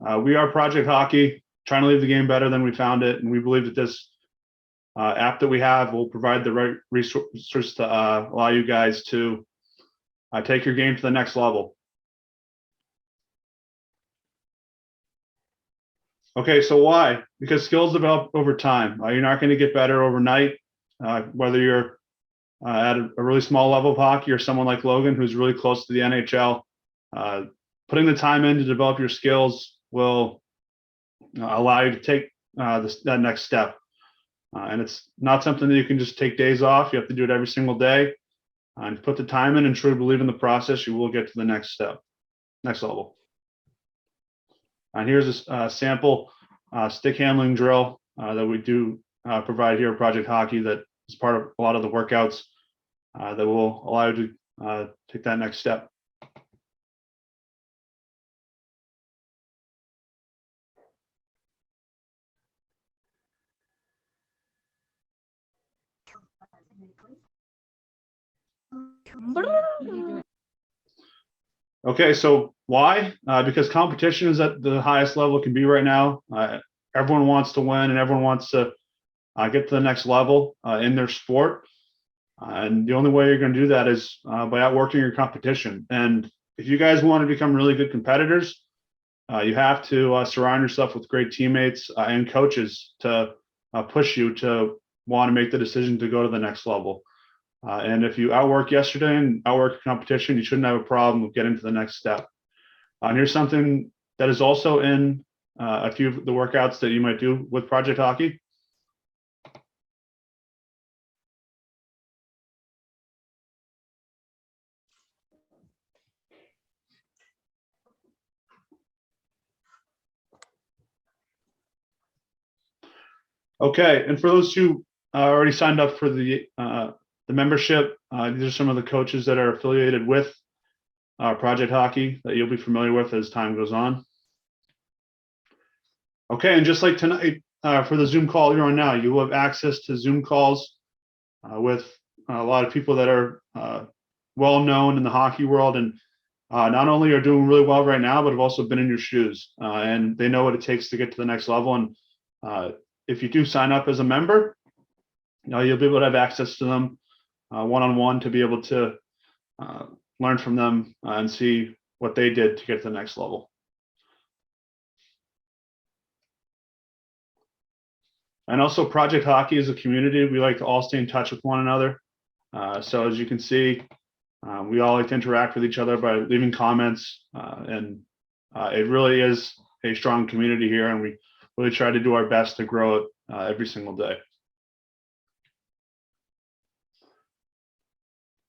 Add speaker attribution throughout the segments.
Speaker 1: We are Project Hockey, trying to leave the game better than we found it, and we believe that this app that we have will provide the right resources to allow you guys to take your game to the next level. Okay, so why? Because skills develop over time. You're not going to get better overnight, whether you're at a really small level of hockey or someone like Logan who's really close to the NHL. Putting the time in to develop your skills will allow you to take that next step. And it's not something that you can just take days off. You have to do it every single day. And put the time in and truly believe in the process, you will get to the next step, next level. And here's a sample stick handling drill that we do provide here at Project Hockey that is part of a lot of the workouts that will allow you to take that next step. Okay, so why? Because competition is at the highest level it can be right now. Everyone wants to win and everyone wants to get to the next level in their sport. And the only way you're going to do that is by outworking your competition. And if you guys want to become really good competitors, you have to surround yourself with great teammates and coaches to push you to want to make the decision to go to the next level. And if you outwork yesterday and outwork competition, you shouldn't have a problem with getting to the next step. And here's something that is also in a few of the workouts that you might do with Project Hockey. Okay, and for those who already signed up for the membership, these are some of the coaches that are affiliated with Project Hockey that you'll be familiar with as time goes on. Okay, and just like tonight, for the Zoom call you're on now, you will have access to Zoom calls with a lot of people that are well known in the hockey world and not only are doing really well right now, but have also been in your shoes and they know what it takes to get to the next level. And if you do sign up as a member, you'll be able to have access to them one-on-one to be able to learn from them and see what they did to get to the next level. And also Project Hockey is a community. We like to all stay in touch with one another. So as you can see, we all like to interact with each other by leaving comments. And it really is a strong community here. And we really try to do our best to grow it every single day.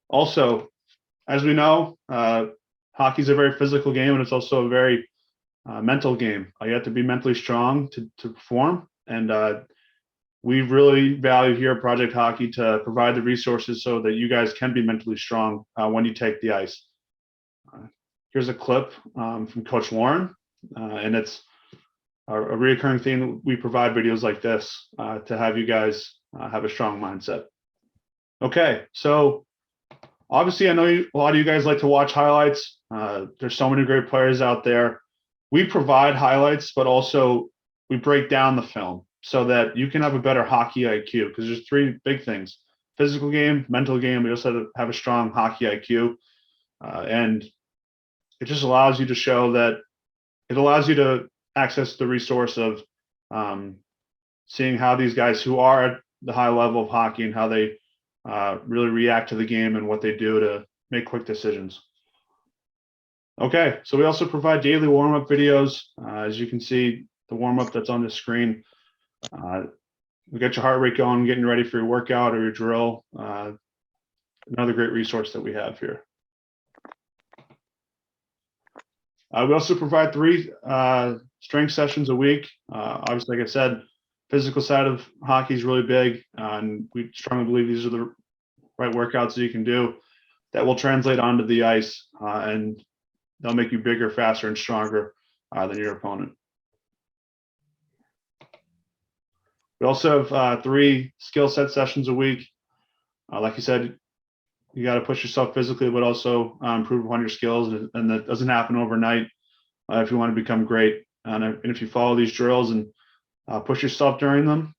Speaker 1: Also, as we know, hockey is a very physical game, and it's also a very mental game. You have to be mentally strong to perform, and we really value here at Project Hockey to provide the resources so that you guys can be mentally strong when you take the ice. Here's a clip from Coach Lauren, and it's a reoccurring theme that we provide videos like this to have you guys have a strong mindset. Okay, so obviously, I know a lot of you guys like to watch highlights. There's so many great players out there. We provide highlights, but also we break down the film so that you can have a better hockey IQ, because there's three big things: physical game, mental game. We also have a strong hockey IQ. And it just allows you to show that it allows you to access the resource of seeing how these guys who are at the high level of hockey and how they really react to the game and what they do to make quick decisions. Okay, so we also provide daily warm-up videos. As you can see, the warm-up that's on the screen. We get your heart rate going, getting ready for your workout or your drill. Another great resource that we have here. We also provide 3 strength sessions a week. Obviously, like I said, physical side of hockey is really big, and we strongly believe these are the right workouts that you can do that will translate onto the ice, and they'll make you bigger, faster, and stronger than your opponent. We also have 3 skill set sessions a week. Like you said, you got to push yourself physically, but also improve upon your skills, and that doesn't happen overnight if you want to become great. And if you follow these drills and push yourself during them,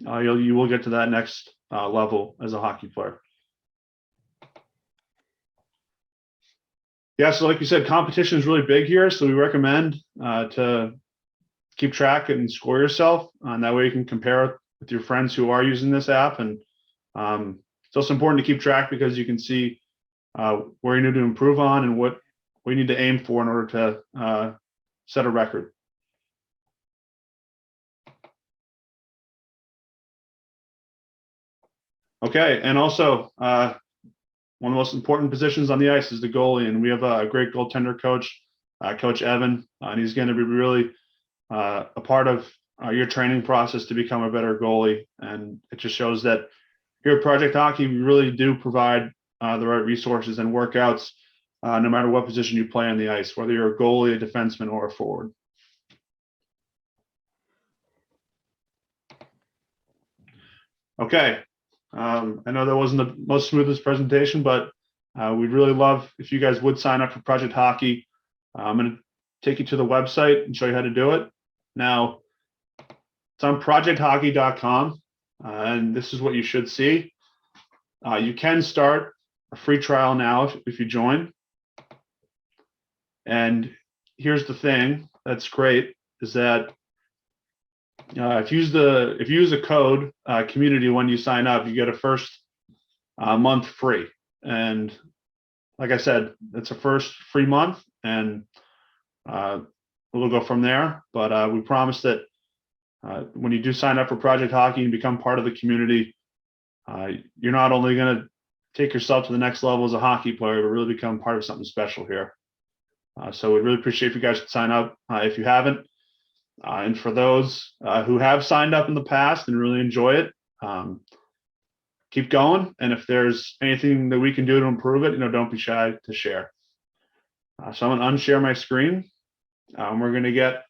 Speaker 1: you will get to that next level as a hockey player. Yeah, so like you said, competition is really big here. So we recommend to keep track and score yourself. And that way you can compare with your friends who are using this app. And it's also important to keep track because you can see where you need to improve on and what we need to aim for in order to set a record. Okay, and also one of the most important positions on the ice is the goalie, and we have a great goaltender coach, Coach Evan, and he's going to be really a part of your training process to become a better goalie. And it just shows that here at Project Hockey, we really do provide the right resources and workouts, no matter what position you play on the ice, whether you're a goalie, a defenseman, or a forward. Okay. I know that wasn't the most smoothest presentation, but we'd really love if you guys would sign up for Project Hockey. I'm going to take you to the website and show you how to do it. Now, it's on projecthockey.com, and this is what you should see. You can start a free trial now if you join. And here's the thing that's great is that if you use the code community when you sign up, you get a first month free. And like I said, it's a first free month, and we'll go from there. But we promise that when you do sign up for Project Hockey and become part of the community, you're not only going to take yourself to the next level as a hockey player, but really become part of something special here. So we'd really appreciate if you guys could sign up if you haven't. And for those who have signed up in the past and really enjoy it, keep going. And if there's anything that we can do to improve it, don't be shy to share. So I'm going to unshare my screen. We're going to get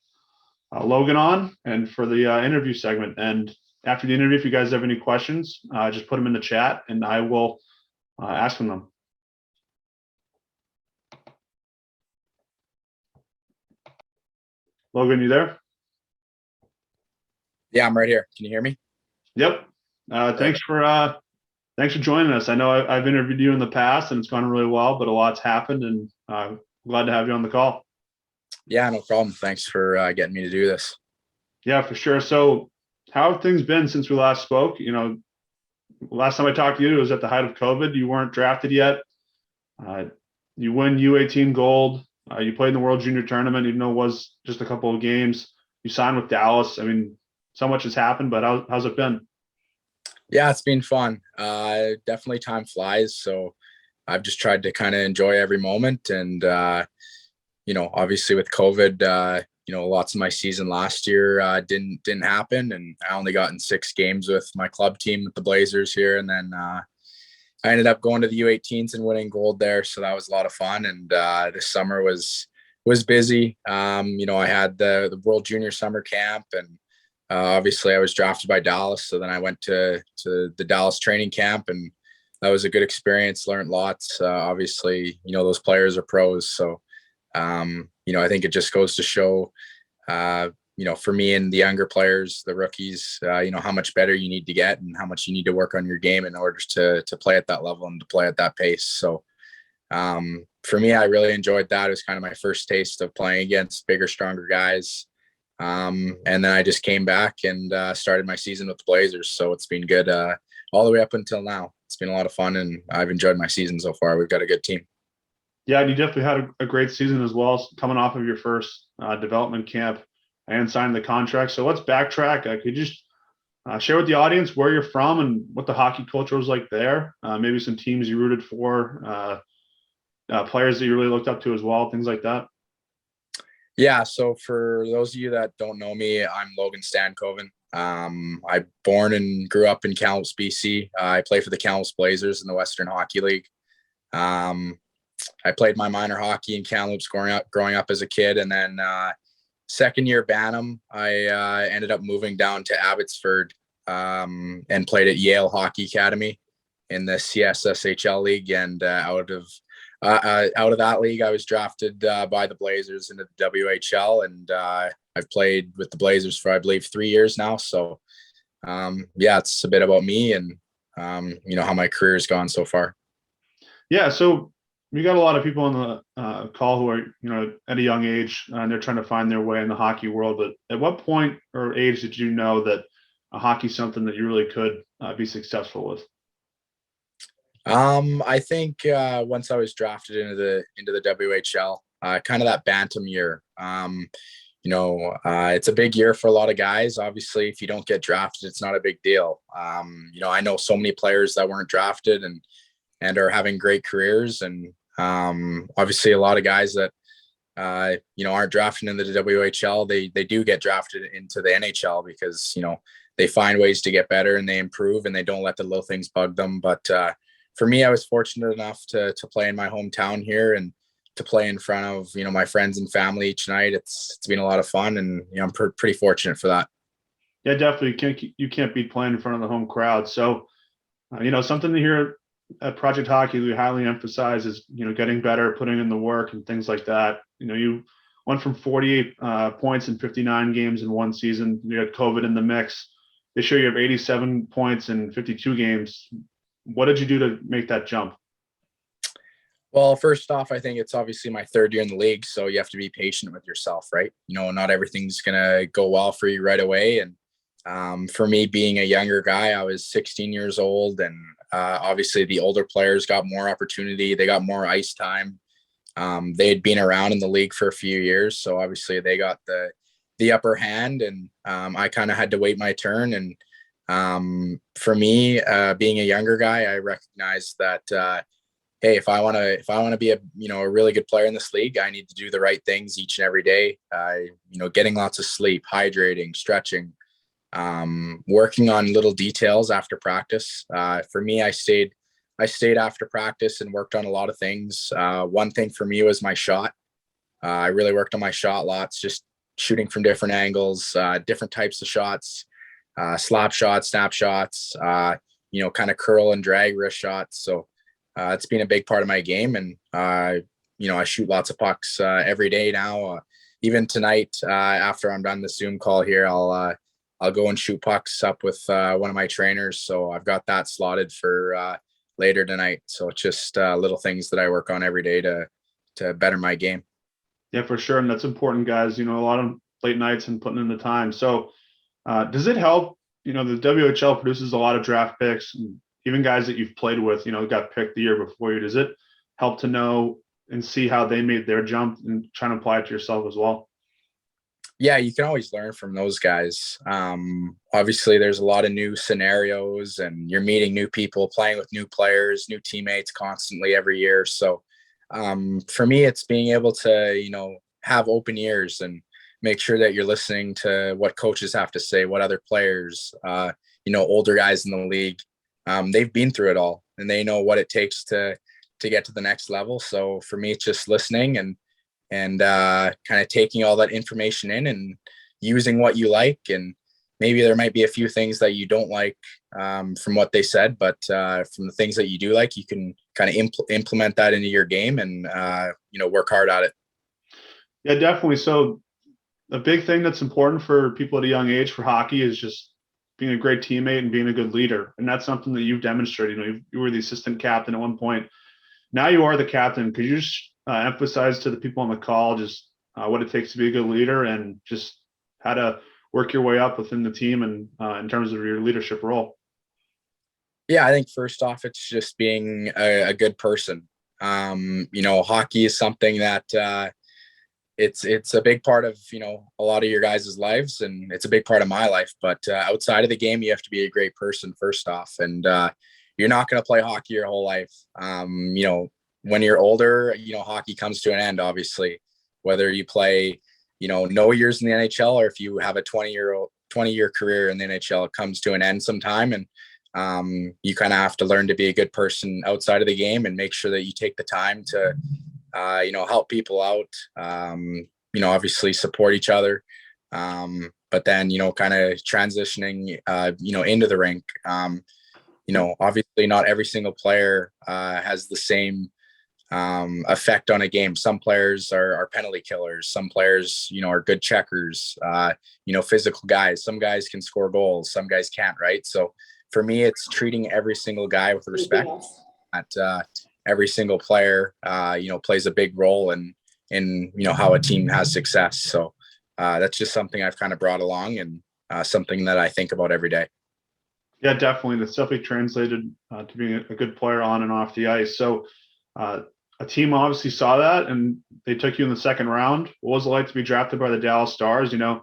Speaker 1: Logan on and for the interview segment. And after the interview, if you guys have any questions, just put them in the chat and I will ask them. Logan, you there?
Speaker 2: Yeah, I'm right here. Can you hear me?
Speaker 1: Yep. Thanks for joining us. I know I've interviewed you in the past and it's gone really well, but a lot's happened, and glad to have you on the call.
Speaker 2: Yeah, no problem. Thanks for getting me to do this.
Speaker 1: Yeah, for sure. So how have things been since we last spoke? Last time I talked to you, it was at the height of COVID. You weren't drafted yet. You win U18 gold. You played in the World Junior Tournament, even though it was just a couple of games. You signed with Dallas. I mean, so much has happened, but how's it been?
Speaker 2: Yeah, it's been fun. Definitely time flies. So I've just tried to kind of enjoy every moment. And, obviously with COVID, lots of my season last year didn't happen. And I only got in 6 games with my club team with the Blazers here. And then I ended up going to the U18s and winning gold there. So that was a lot of fun. And this summer was busy. I had the World Junior Summer Camp, and obviously I was drafted by Dallas. So then I went to the Dallas training camp, and that was a good experience. Learned lots. Obviously, those players are pros. So, I think it just goes to show, for me and the younger players, the rookies, how much better you need to get and how much you need to work on your game in order to play at that level and to play at that pace. So for me, I really enjoyed that. It was kind of my first taste of playing against bigger, stronger guys. And then I just came back and started my season with the Blazers. So it's been good all the way up until now. It's been a lot of fun, and I've enjoyed my season so far. We've got a good team.
Speaker 1: Yeah, and you definitely had a great season as well, coming off of your first development camp and signed the contract. So let's backtrack. Could you just share with the audience where you're from and what the hockey culture was like there? Maybe some teams you rooted for, players that you really looked up to as well, things like that.
Speaker 2: Yeah, so for those of you that don't know me, I'm Logan Stankoven. I born and grew up in Kamloops, BC. I play for the Kamloops Blazers in the Western Hockey League. I played my minor hockey in Kamloops growing up as a kid, and then second year Bantam, I ended up moving down to Abbotsford and played at Yale Hockey Academy in the CSSHL League. And out Out of that league, I was drafted by the Blazers into the WHL, and I've played with the Blazers for, I believe, 3 years now. So, yeah, it's a bit about me and, how my career has gone so far.
Speaker 1: Yeah. So we got a lot of people on the call who are, at a young age, and they're trying to find their way in the hockey world. But at what point or age did you know that hockey is something that you really could be successful with?
Speaker 2: I think once I was drafted into the WHL, kind of that bantam year. It's a big year for a lot of guys. Obviously, if you don't get drafted, it's not a big deal. I know so many players that weren't drafted and are having great careers, and obviously a lot of guys that aren't drafted into the WHL. They do get drafted into the NHL because they find ways to get better and they improve and they don't let the little things bug them. But for me, I was fortunate enough to play in my hometown here and to play in front of my friends and family each night. It's been a lot of fun, and I'm pretty fortunate for that.
Speaker 1: Yeah, definitely. You can't beat playing in front of the home crowd. So, something to hear at Project Hockey we highly emphasize is getting better, putting in the work, and things like that. You went from 48 points in 59 games in one season. You had COVID in the mix. This year you have 87 points in 52 games. What did you do to make that jump?
Speaker 2: Well, first off, I think it's obviously my third year in the league, so you have to be patient with yourself, right? Not everything's gonna go well for you right away. And for me, being a younger guy, I was 16 years old, and obviously the older players got more opportunity. They got more ice time. They had been around in the league for a few years, so obviously they got the upper hand, and I kind of had to wait my turn. And for me, being a younger guy, I recognized that hey, if I want to be a really good player in this league, I need to do the right things each and every day. Getting lots of sleep, hydrating, stretching, working on little details after practice. For me, I stayed after practice and worked on a lot of things. One thing for me was my shot. I really worked on my shot lots, just shooting from different angles, different types of shots, slap shots, snap shots, kind of curl and drag wrist shots. So it's been a big part of my game, and I shoot lots of pucks every day now. Even tonight, after I'm done the Zoom call here, I'll go and shoot pucks up with one of my trainers. So I've got that slotted for later tonight. So it's just little things that I work on every day to better my game.
Speaker 1: Yeah, for sure, and that's important, guys. A lot of late nights and putting in the time. So does it help? The WHL produces a lot of draft picks, and even guys that you've played with, got picked the year before you. Does it help to know and see how they made their jump and try to apply it to yourself as well?
Speaker 2: Yeah, you can always learn from those guys. Obviously, there's a lot of new scenarios, and you're meeting new people, playing with new players, new teammates constantly every year. So for me, it's being able to, have open ears and make sure that you're listening to what coaches have to say, what other players, older guys in the league. They've been through it all, and they know what it takes to get to the next level. So for me, it's just listening and kind of taking all that information in and using what you like. And maybe there might be a few things that you don't like from what they said, but from the things that you do like, you can kind of implement that into your game and work hard at it.
Speaker 1: Yeah, definitely. So a big thing that's important for people at a young age for hockey is just being a great teammate and being a good leader. And that's something that you've demonstrated. You were the assistant captain at one point. Now you are the captain. Could you just emphasize to the people on the call just what it takes to be a good leader and just how to work your way up within the team and in terms of your leadership role?
Speaker 2: Yeah, I think first off, it's just being a good person. Hockey is something that it's a big part of a lot of your guys' lives, and it's a big part of my life. But outside of the game, you have to be a great person first off, and you're not going to play hockey your whole life. When you're older, hockey comes to an end. Obviously, whether you play no years in the NHL or if you have a 20-year career in the NHL, it comes to an end sometime, and you kind of have to learn to be a good person outside of the game and make sure that you take the time to help people out, obviously support each other. But then, kind of transitioning, into the rink. Obviously not every single player has the same effect on a game. Some players are penalty killers. Some players, are good checkers, physical guys. Some guys can score goals. Some guys can't, right? So for me, it's treating every single guy with respect. That every single player, plays a big role in how a team has success. So that's just something I've kind of brought along, and something that I think about every day.
Speaker 1: Yeah, definitely. That's definitely translated to being a good player on and off the ice. So a team obviously saw that and they took you in the second round. What was it like to be drafted by the Dallas Stars? A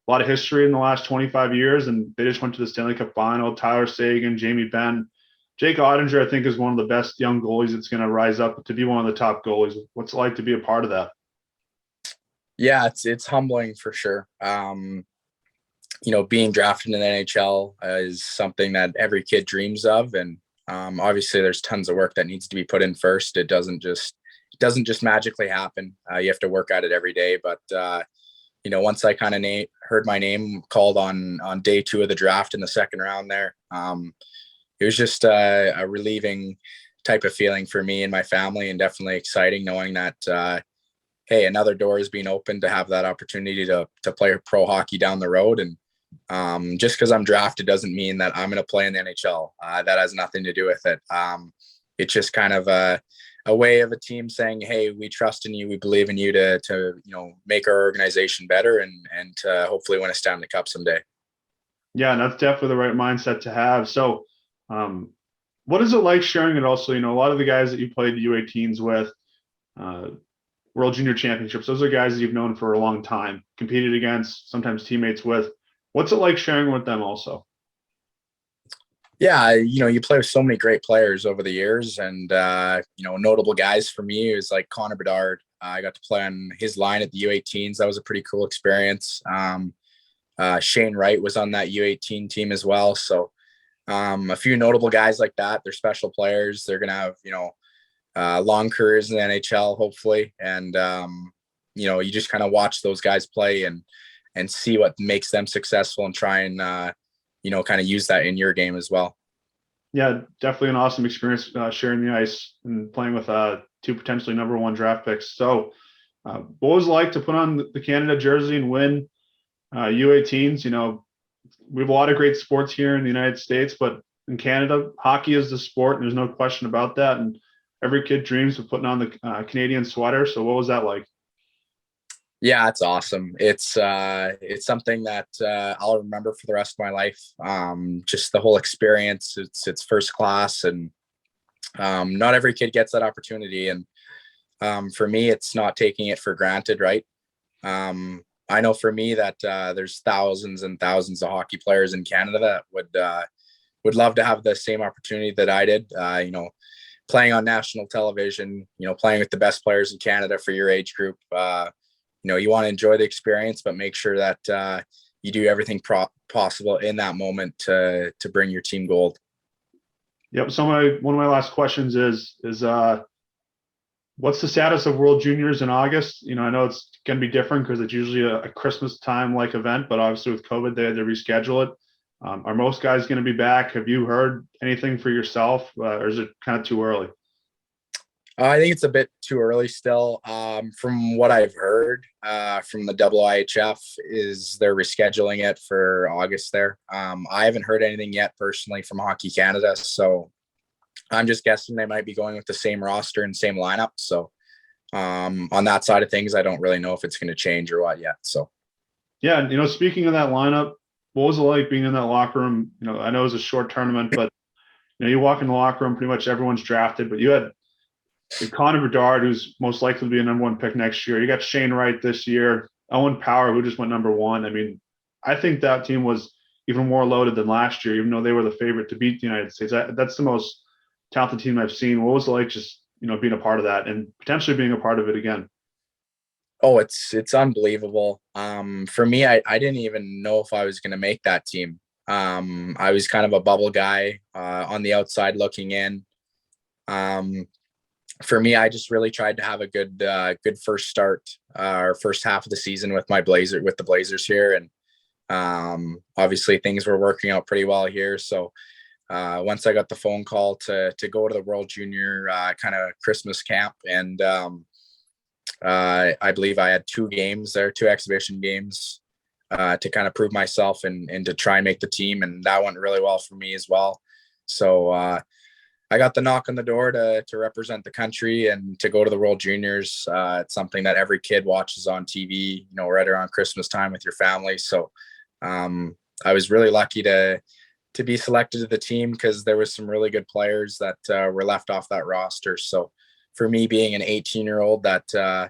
Speaker 1: lot of history in the last 25 years, and they just went to the Stanley Cup final. Tyler Seguin, Jamie Benn. Jake Ottinger, I think, is one of the best young goalies that's going to rise up to be one of the top goalies. What's it like to be a part of that?
Speaker 2: Yeah, it's humbling for sure. Being drafted in the NHL is something that every kid dreams of, and obviously there's tons of work that needs to be put in first. It doesn't just magically happen. You have to work at it every day. But once I kind of heard my name called on day 2 of the draft in the second round there, it was just a relieving type of feeling for me and my family, and definitely exciting knowing that hey, another door is being opened to have that opportunity to play pro hockey down the road. And just because I'm drafted doesn't mean that I'm going to play in the NHL. That has nothing to do with it. It's just kind of a way of a team saying, hey, we trust in you. We believe in you to make our organization better and to hopefully win a Stanley Cup someday. Yeah,
Speaker 1: and that's definitely the right mindset to have. So what is it like sharing it also? A lot of the guys that you played the U18s with, World Junior Championships, those are guys that you've known for a long time, competed against, sometimes teammates with. What's it like sharing with them also?
Speaker 2: Yeah, you play with so many great players over the years, and notable guys for me is like Connor Bedard. I got to play on his line at the U18s. That was a pretty cool experience. Shane Wright was on that U18 team as well. So a few notable guys like that. They're special players. They're gonna have long careers in the NHL, hopefully. And, you just kind of watch those guys play and see what makes them successful and try and, kind of use that in your game as well.
Speaker 1: Yeah, definitely an awesome experience sharing the ice and playing with 2 potentially number 1 draft picks. So what was it like to put on the Canada jersey and win U18s? We have a lot of great sports here in the United States, but in Canada, hockey is the sport, and there's no question about that. And every kid dreams of putting on the Canadian sweater. So what was that like?
Speaker 2: Yeah, it's awesome. It's something that I'll remember for the rest of my life. Just the whole experience. It's first class, and not every kid gets that opportunity. And for me, it's not taking it for granted, right? I know for me that there's thousands and thousands of hockey players in Canada that would love to have the same opportunity that I did. Playing on national television, playing with the best players in Canada for your age group. You want to enjoy the experience, but make sure that you do everything possible in that moment to bring your team gold.
Speaker 1: Yep. So one of my last questions is what's the status of World Juniors in August? I know it's going to be different because it's usually a Christmas time like event, but obviously with COVID, they had to reschedule it. Are most guys going to be back? Have you heard anything for yourself, or is it kind of too early?
Speaker 2: I think it's a bit too early still. From what I've heard from the IIHF is they're rescheduling it for August there. I haven't heard anything yet personally from Hockey Canada, so I'm just guessing they might be going with the same roster and same lineup. So on that side of things, I don't really know if it's going to change or what yet. So
Speaker 1: yeah, speaking of that lineup, what was it like being in that locker room? I know it was a short tournament, but you walk in the locker room, pretty much everyone's drafted, but you had Connor Bedard, who's most likely to be a number 1 pick next year. You got Shane Wright this year, Owen Power, who just went number 1. I mean, I think that team was even more loaded than last year, even though they were the favorite to beat the United States. That's the most talented team I've seen. What was it like just, being a part of that and potentially being a part of it again?
Speaker 2: Oh, it's unbelievable. For me, I didn't even know if I was going to make that team. I was kind of a bubble guy on the outside looking in. For me, I just really tried to have a good first start or first half of the season with the Blazers here. And obviously things were working out pretty well here. So once I got the phone call to go to the World Junior kind of Christmas camp, and I believe I had 2 games there, 2 exhibition games to kind of prove myself and to try and make the team, and that went really well for me as well. So I got the knock on the door to represent the country and to go to the World Juniors. It's something that every kid watches on TV, right around Christmas time with your family. So I was really lucky to be selected to the team because there was some really good players that were left off that roster. So for me, being an 18-year-old that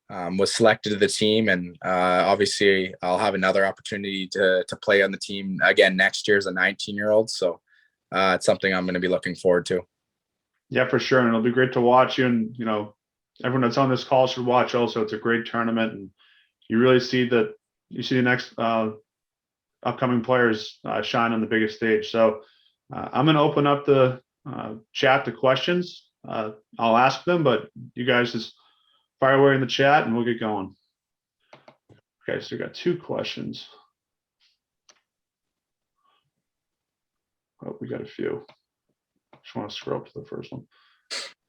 Speaker 2: was selected to the team, and obviously I'll have another opportunity to play on the team again next year as a 19-year-old. So it's something I'm going to be looking forward to.
Speaker 1: Yeah, for sure. And it'll be great to watch you. And, everyone that's on this call should watch also. It's a great tournament. And you really see the next upcoming players shine on the biggest stage. So I'm going to open up the chat to questions. I'll ask them, but you guys just fire away in the chat and we'll get going. Okay, so we got 2 questions. Oh, we got a few. Just want to scroll up to the first one.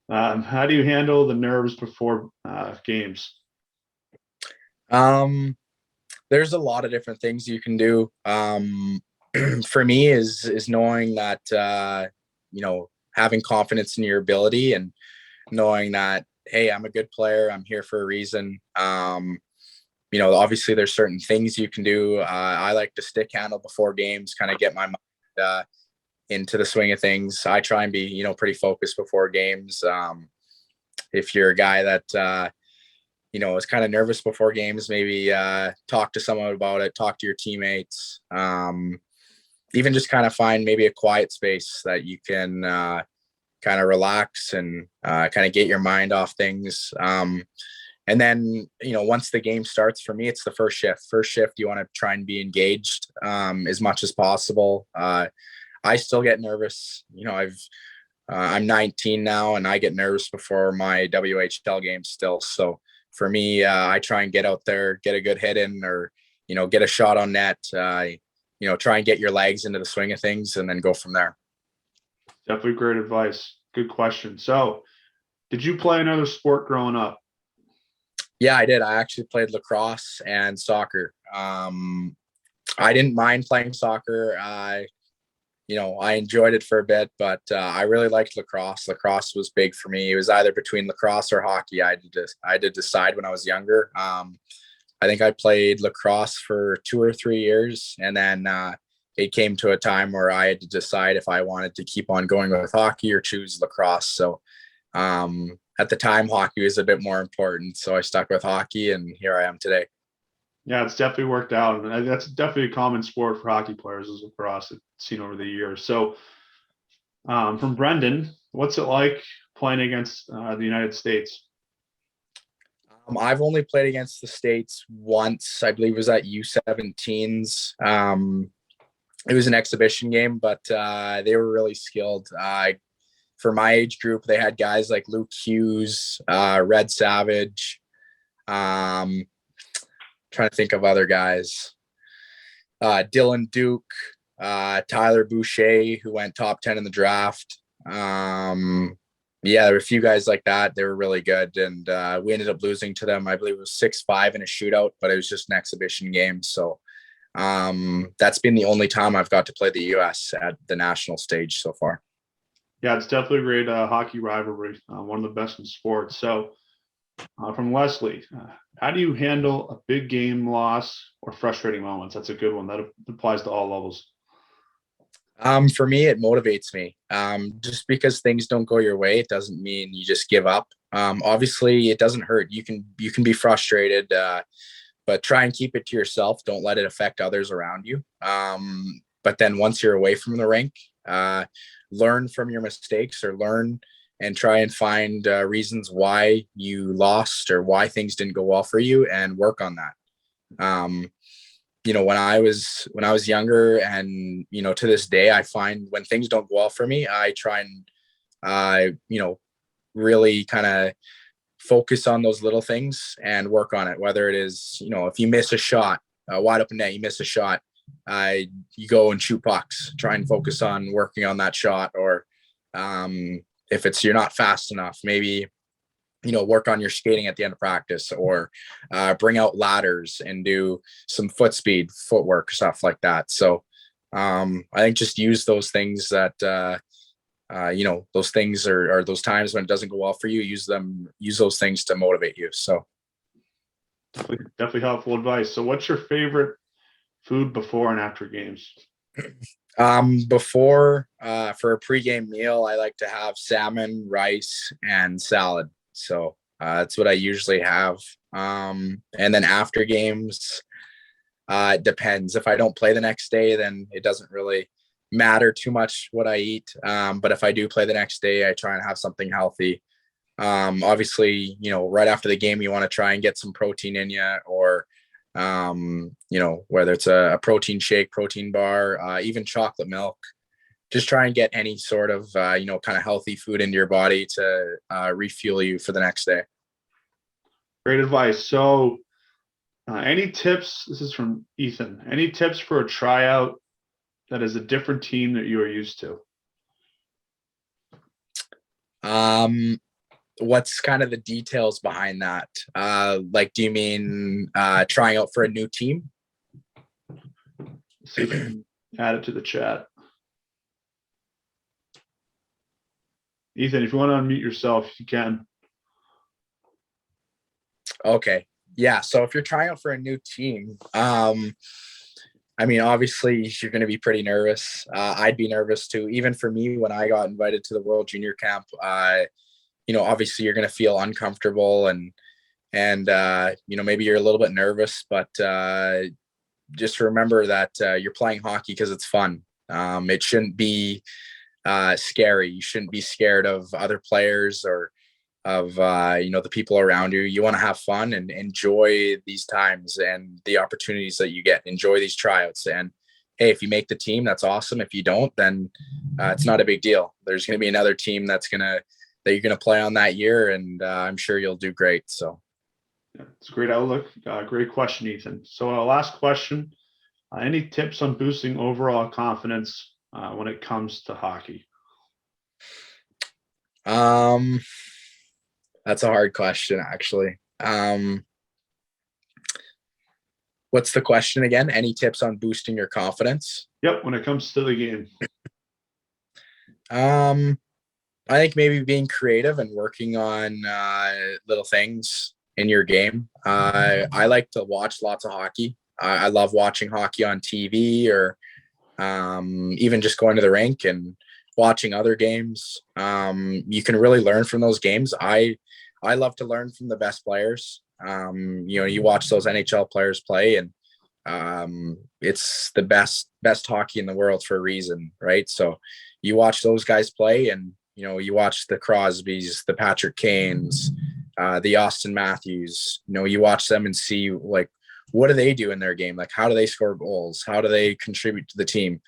Speaker 1: How do you handle the nerves before games?
Speaker 2: There's a lot of different things you can do. For me is knowing that, having confidence in your ability and knowing that, hey, I'm a good player. I'm here for a reason. Obviously there's certain things you can do. I like to stick handle before games, kind of get my mind into the swing of things. I try and be, pretty focused before games. If you're a guy that, is kind of nervous before games, maybe talk to someone about it, talk to your teammates, even just kind of find maybe a quiet space that you can kind of relax and kind of get your mind off things. And then, once the game starts, for me, it's the first shift. First shift, you want to try and be engaged as much as possible. I still get nervous. I'm 19 now and I get nervous before my WHL games still. So for me, I try and get out there, get a good hit in, or, get a shot on net, try and get your legs into the swing of things and then go from there.
Speaker 1: Definitely great advice. Good question. So did you play another sport growing up?
Speaker 2: Yeah, I did. I actually played lacrosse and soccer. I didn't mind playing soccer. I enjoyed it for a bit, but I really liked lacrosse. Lacrosse was big for me. It was either between lacrosse or hockey. I had to decide when I was younger. I think I played lacrosse for 2 or 3 years, and then it came to a time where I had to decide if I wanted to keep on going with hockey or choose lacrosse. So at the time, hockey was a bit more important, so I stuck with hockey, and here I am today.
Speaker 1: Yeah, it's definitely worked out. And that's definitely a common sport for hockey players is lacrosse. I've seen over the years. So from Brendan, what's it like playing against the United States?
Speaker 2: I've only played against the States once. I believe it was at U17s. It was an exhibition game, but they were really skilled. For my age group, they had guys like Luke Hughes, Red Savage, trying to think of other guys. Dylan Duke, Tyler Boucher, who went top 10 in the draft. There were a few guys like that. They were really good. And we ended up losing to them. I believe it was 6-5 in a shootout, but it was just an exhibition game. So that's been the only time I've got to play the U.S. at the national stage so far.
Speaker 1: Yeah, it's definitely a great hockey rivalry. One of the best in sports. So from Wesley, how do you handle a big game loss or frustrating moments? That's a good one. That applies to all levels.
Speaker 2: For me, it motivates me. Just because things don't go your way, it doesn't mean you just give up. Obviously, it doesn't hurt. You can be frustrated, but try and keep it to yourself. Don't let it affect others around you. But then once you're away from the rink, learn from your mistakes or learn and try and find reasons why you lost or why things didn't go well for you and work on that. When I was younger and, to this day, I find when things don't go well for me, I try and, really kind of focus on those little things and work on it. Whether it is, if you miss a shot, wide open net, you miss a shot, you go and shoot pucks, try and focus on working on that shot. Or if it's you're not fast enough, maybe work on your skating at the end of practice, or bring out ladders and do some footwork, stuff like that. So I think just use those things that those things are those times when it doesn't go well for you. Use those things to motivate you. So
Speaker 1: definitely helpful advice. So what's your favorite food before and after games?
Speaker 2: Before for a pregame meal, I like to have salmon, rice, and salad. So that's what I usually have. And then after games, it depends. If I don't play the next day, then it doesn't really matter too much what I eat. But if I do play the next day, I try and have something healthy. Obviously, right after the game, you want to try and get some protein in you, or whether it's a protein shake, protein bar, even chocolate milk. Just try and get any sort of kind of healthy food into your body to refuel you for the next day.
Speaker 1: Great advice. So any tips? This is from Ethan. Any tips for a tryout that is a different team that you are used to?
Speaker 2: What's kind of the details behind that? Like, do you mean trying out for a new team?
Speaker 1: See if you can add it to the chat. Ethan, if you want to unmute yourself, you can.
Speaker 2: Okay. Yeah. So if you're trying out for a new team, obviously you're going to be pretty nervous. I'd be nervous too. Even for me, when I got invited to the World Junior Camp, obviously you're going to feel uncomfortable and maybe you're a little bit nervous, but just remember that you're playing hockey because it's fun. It shouldn't be scary. You shouldn't be scared of other players or of the people around you. You want to have fun and enjoy these times and the opportunities that you get. Enjoy these tryouts. And hey, if you make the team, that's awesome. If you don't, then it's not a big deal. There's going to be another team that you're going to play on that year, and I'm sure you'll do great. So
Speaker 1: yeah, it's a great outlook. Great question, Ethan. So last question, any tips on boosting overall confidence when it comes to hockey?
Speaker 2: That's a hard question, actually. What's the question again? Any tips on boosting your confidence?
Speaker 1: Yep, when it comes to the game.
Speaker 2: I think maybe being creative and working on little things in your game. I like to watch lots of hockey. I love watching hockey on TV, or even just going to the rink and watching other games. You can really learn from those games. I love to learn from the best players. You watch those NHL players play, and it's the best hockey in the world for a reason, right? So you watch those guys play, and you watch the Crosbys, the Patrick Kanes, the Austin Matthews. You watch them and see, like, what do they do in their game? Like, how do they score goals? How do they contribute to the team?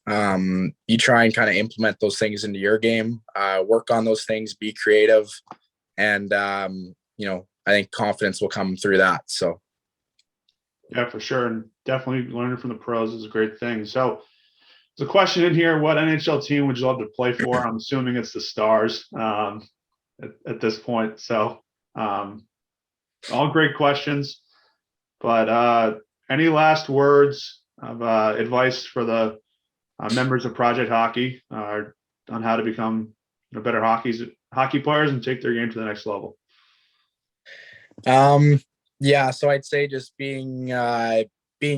Speaker 2: You try and kind of implement those things into your game, work on those things, be creative. And, I think confidence will come through that. So.
Speaker 1: Yeah, for sure. And definitely learning from the pros is a great thing. So there's a question in here. What NHL team would you love to play for? I'm assuming it's the Stars at this point. So all great questions. But any last words of advice for the members of Project Hockey on how to become better hockey players and take their game to the next level?
Speaker 2: Yeah, so I'd say just being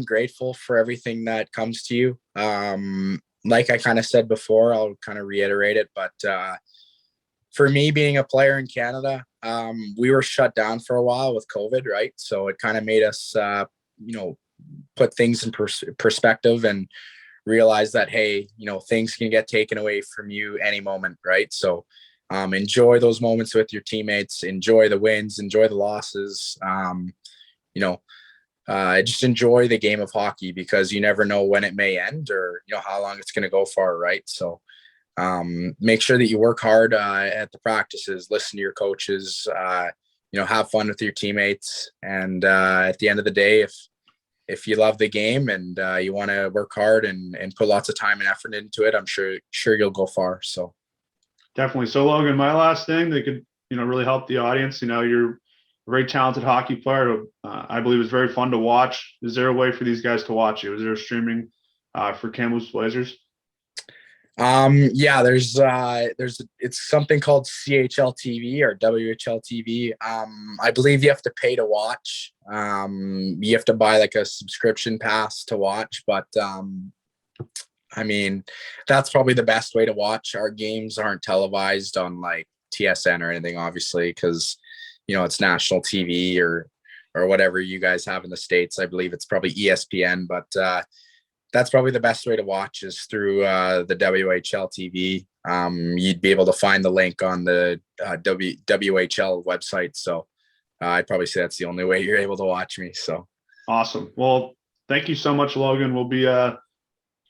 Speaker 2: grateful for everything that comes to you. Like I kind of said before, I'll kind of reiterate it, but for me, being a player in Canada, we were shut down for a while with COVID, right? So it kind of made us put things in perspective and realize that, hey, things can get taken away from you any moment, right? So enjoy those moments with your teammates, enjoy the wins, enjoy the losses. Just enjoy the game of hockey, because you never know when it may end, or how long it's going to go for, right? So make sure that you work hard at the practices, listen to your coaches, have fun with your teammates, and at the end of the day, if you love the game and you want to work hard and put lots of time and effort into it, I'm sure you'll go far. So
Speaker 1: Definitely. So Logan, my last thing that could, really help the audience, you're a very talented hockey player. I believe it's very fun to watch. Is there a way for these guys to watch you? Is there streaming for Kamloops Blazers?
Speaker 2: Yeah, there's it's something called CHL TV or WHL TV. I believe you have to pay to watch. You have to buy like a subscription pass to watch, but I mean, that's probably the best way to watch. Our games aren't televised on like TSN or anything, obviously, because it's national TV or whatever you guys have in the States. I believe it's probably ESPN, but that's probably the best way to watch is through the WHL TV. You'd be able to find the link on the WHL website. So I'd probably say that's the only way you're able to watch me. So
Speaker 1: awesome. Well, thank you so much, Logan. We'll be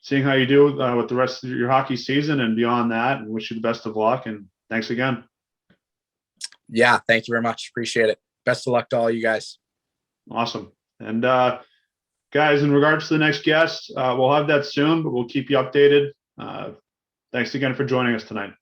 Speaker 1: seeing how you do with the rest of your hockey season and beyond that. And wish you the best of luck. And thanks again.
Speaker 2: Yeah, thank you very much. Appreciate it. Best of luck to all you guys.
Speaker 1: Awesome. And guys, in regards to the next guest, we'll have that soon, but we'll keep you updated. Thanks again for joining us tonight.